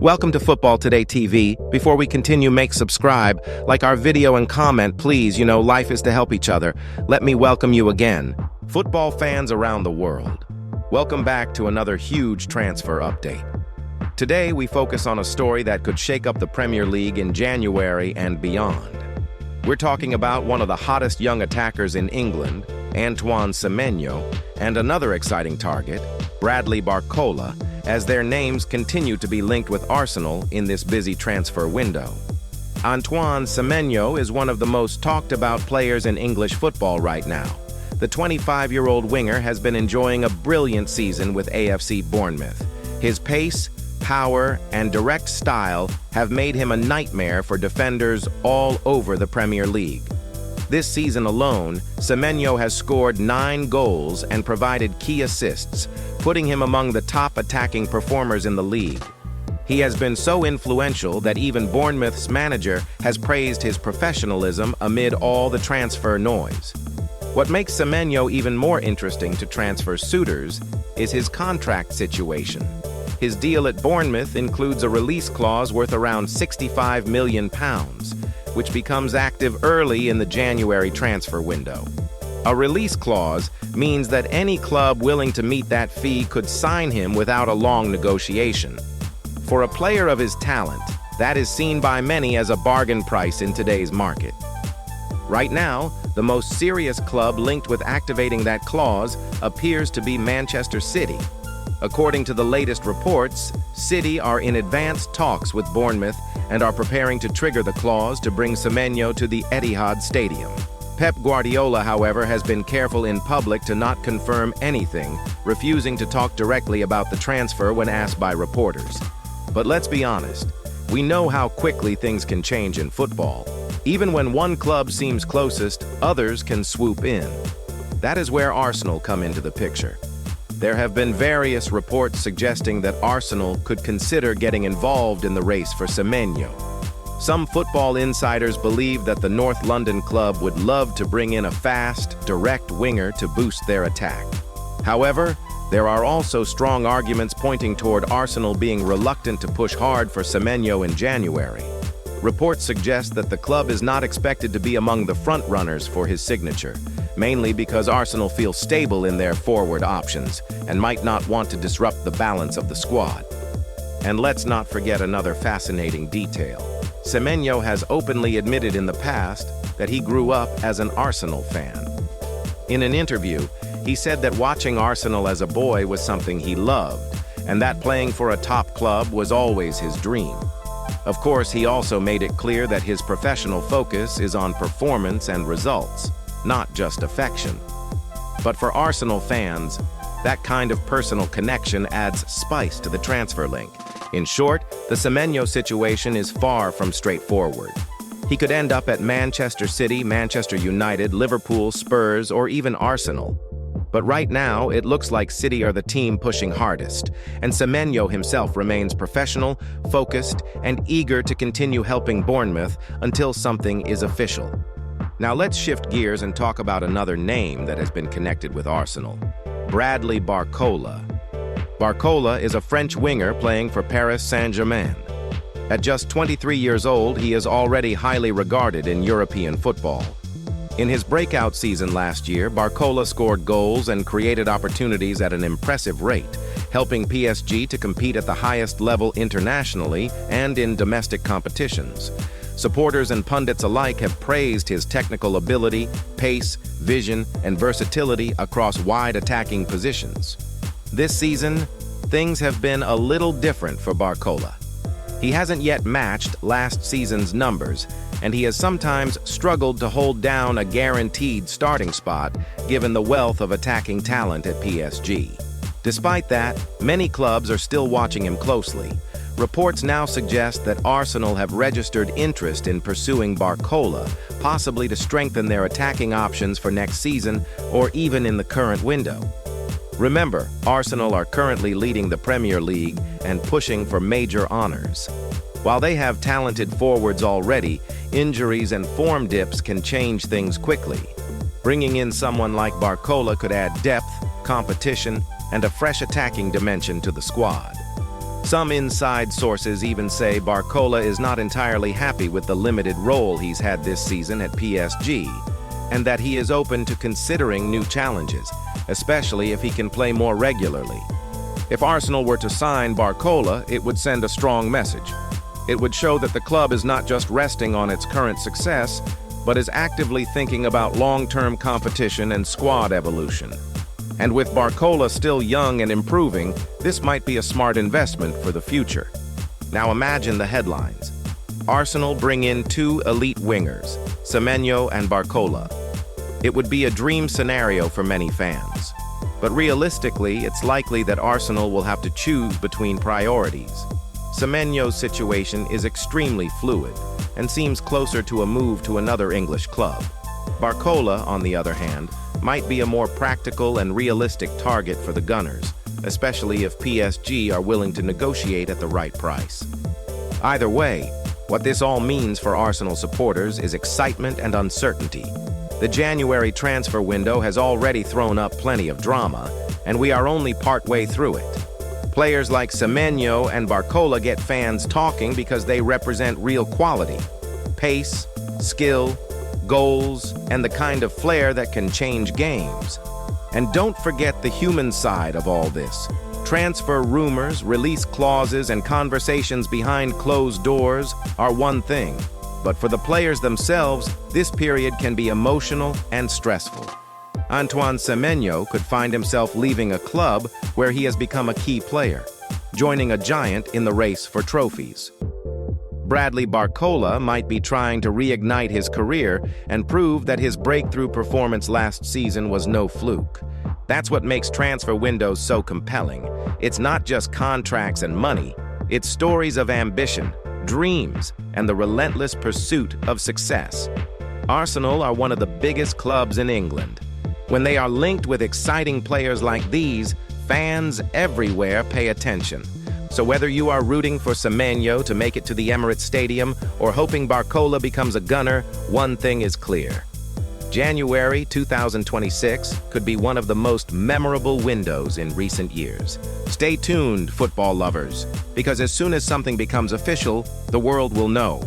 Welcome to Football Today TV. Before we continue, make subscribe, like our video and comment, please. Life is to help each other. Let me welcome you again. Football fans around the world, welcome back to another huge transfer update. Today, we focus on a story that could shake up the Premier League in January and beyond. We're talking about one of the hottest young attackers in England, Antoine Semenyo, and another exciting target, Bradley Barcola, as their names continue to be linked with Arsenal in this busy transfer window. Antoine Semenyo is one of the most talked about players in English football right now. The 25-year-old winger has been enjoying a brilliant season with AFC Bournemouth. His pace, power, and direct style have made him a nightmare for defenders all over the Premier League. This season alone, Semenyo has scored 9 goals and provided key assists, putting him among the top attacking performers in the league. He has been so influential that even Bournemouth's manager has praised his professionalism amid all the transfer noise. What makes Semenyo even more interesting to transfer suitors is his contract situation. His deal at Bournemouth includes a release clause worth around £65 million, which becomes active early in the January transfer window. A release clause means that any club willing to meet that fee could sign him without a long negotiation. For a player of his talent, that is seen by many as a bargain price in today's market. Right now, the most serious club linked with activating that clause appears to be Manchester City. According to the latest reports, City are in advanced talks with Bournemouth and are preparing to trigger the clause to bring Semenyo to the Etihad Stadium. Pep Guardiola, however, has been careful in public to not confirm anything, refusing to talk directly about the transfer when asked by reporters. But let's be honest, we know how quickly things can change in football. Even when one club seems closest, others can swoop in. That is where Arsenal come into the picture. There have been various reports suggesting that Arsenal could consider getting involved in the race for Semenyo. Some football insiders believe that the North London club would love to bring in a fast, direct winger to boost their attack. However, there are also strong arguments pointing toward Arsenal being reluctant to push hard for Semenyo in January. Reports suggest that the club is not expected to be among the front-runners for his signature, mainly because Arsenal feel stable in their forward options and might not want to disrupt the balance of the squad. And let's not forget another fascinating detail. Semenyo has openly admitted in the past that he grew up as an Arsenal fan. In an interview, he said that watching Arsenal as a boy was something he loved, and that playing for a top club was always his dream. Of course, he also made it clear that his professional focus is on performance and results, not just affection. But for Arsenal fans, that kind of personal connection adds spice to the transfer link. In short, the Semenyo situation is far from straightforward. He could end up at Manchester City, Manchester United, Liverpool, Spurs, or even Arsenal. But right now, it looks like City are the team pushing hardest, and Semenyo himself remains professional, focused, and eager to continue helping Bournemouth until something is official. Now let's shift gears and talk about another name that has been connected with Arsenal: Bradley Barcola. Barcola is a French winger playing for Paris Saint-Germain. At just 23 years old, he is already highly regarded in European football. In his breakout season last year, Barcola scored goals and created opportunities at an impressive rate, helping PSG to compete at the highest level internationally and in domestic competitions. Supporters and pundits alike have praised his technical ability, pace, vision, and versatility across wide attacking positions. This season, things have been a little different for Barcola. He hasn't yet matched last season's numbers, and he has sometimes struggled to hold down a guaranteed starting spot given the wealth of attacking talent at PSG. Despite that, many clubs are still watching him closely. Reports now suggest that Arsenal have registered interest in pursuing Barcola, possibly to strengthen their attacking options for next season or even in the current window. Remember, Arsenal are currently leading the Premier League and pushing for major honors. While they have talented forwards already, injuries and form dips can change things quickly. Bringing in someone like Barcola could add depth, competition, and a fresh attacking dimension to the squad. Some inside sources even say Barcola is not entirely happy with the limited role he's had this season at PSG, and that he is open to considering new challenges, especially if he can play more regularly. If Arsenal were to sign Barcola, it would send a strong message. It would show that the club is not just resting on its current success, but is actively thinking about long-term competition and squad evolution. And with Barcola still young and improving, this might be a smart investment for the future. Now imagine the headlines. Arsenal bring in two elite wingers, Semenyo and Barcola. It would be a dream scenario for many fans. But realistically, it's likely that Arsenal will have to choose between priorities. Semenyo's situation is extremely fluid and seems closer to a move to another English club. Barcola, on the other hand, might be a more practical and realistic target for the Gunners, especially if PSG are willing to negotiate at the right price. Either way, what this all means for Arsenal supporters is excitement and uncertainty. The January transfer window has already thrown up plenty of drama, and we are only partway through it. Players like Semenyo and Barcola get fans talking because they represent real quality, pace, skill, goals, and the kind of flair that can change games. And don't forget the human side of all this. Transfer rumors, release clauses, and conversations behind closed doors are one thing. But for the players themselves, this period can be emotional and stressful. Antoine Semenyo could find himself leaving a club where he has become a key player, joining a giant in the race for trophies. Bradley Barcola might be trying to reignite his career and prove that his breakthrough performance last season was no fluke. That's what makes transfer windows so compelling. It's not just contracts and money, it's stories of ambition, dreams, and the relentless pursuit of success. Arsenal are one of the biggest clubs in England. When they are linked with exciting players like these, fans everywhere pay attention. So whether you are rooting for Semenyo to make it to the Emirates Stadium or hoping Barcola becomes a Gunner, one thing is clear. January 2026 could be one of the most memorable windows in recent years. Stay tuned, football lovers, because as soon as something becomes official, the world will know.